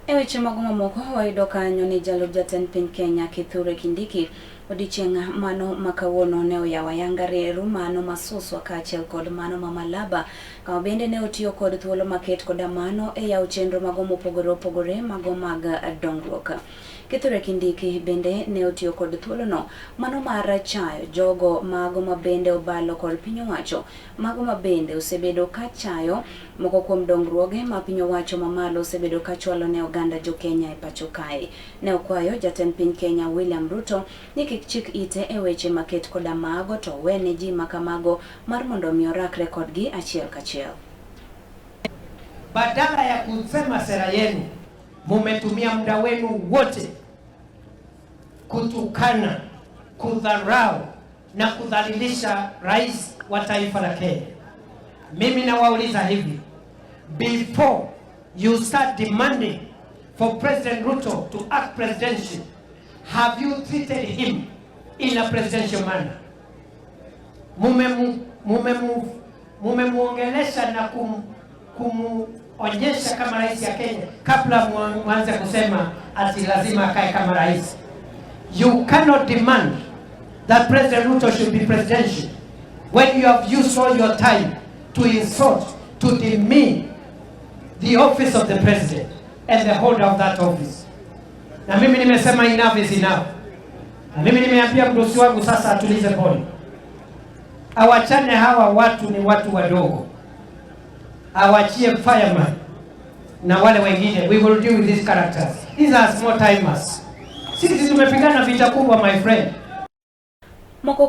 Eweche magoma moko wayudo kanyo ni jalup jatend piny Kenya Kithure Kindiki odiochieng' mano makawuono ne oyawo ayanga reru mano masuswa kaachiel kod mano mamalaba kama bende ne otiyo kod thuolo maket koda mano e yawo chenro mago mopogore opogore mago mag dongruok. Kithure Kindiki bende ne otiyo kod thuolono mano mar chayo jogo mago mabende obalo kod piny owacho mago mabende osebedo ka chayo moko kuom dongruoge ma piny owacho mamalo osebedo ka chwalo ne oganda jo Kenya e pacho kae. Ne okwayo jatend piny Kenya William Ruto ni kik chik ite e weche maket koda mago to wene ji makamago mar mondo mi orakre kodgi achiel kachiel. Badala ya kusema sera yenu, mumetumia muda wenu wote kutukana, kudharau na kudhalilisha rais wa taifa la Kenya. Mimi nawauliza hivi, before you start demanding for President Ruto to act presidential, have you treated him in a presidential manner? Mumemuongelesha na kumuonyesha kama rais ya Kenya kabla mwanze kusema ati lazima akae kama rais. You cannot demand that President Ruto should be presidential when you have used all your time to insult, to demean the office of the president and the holder of that office. Na mimi nimesema enough is enough. Na mimi nimeambia mdosi wangu sasa atulize pole. Awachane hawa watu, ni watu wadogo. Awachie fireman na wale wengine. We will deal with these characters. These are small timers. Sisi tumepigana vita kubwa, my friend.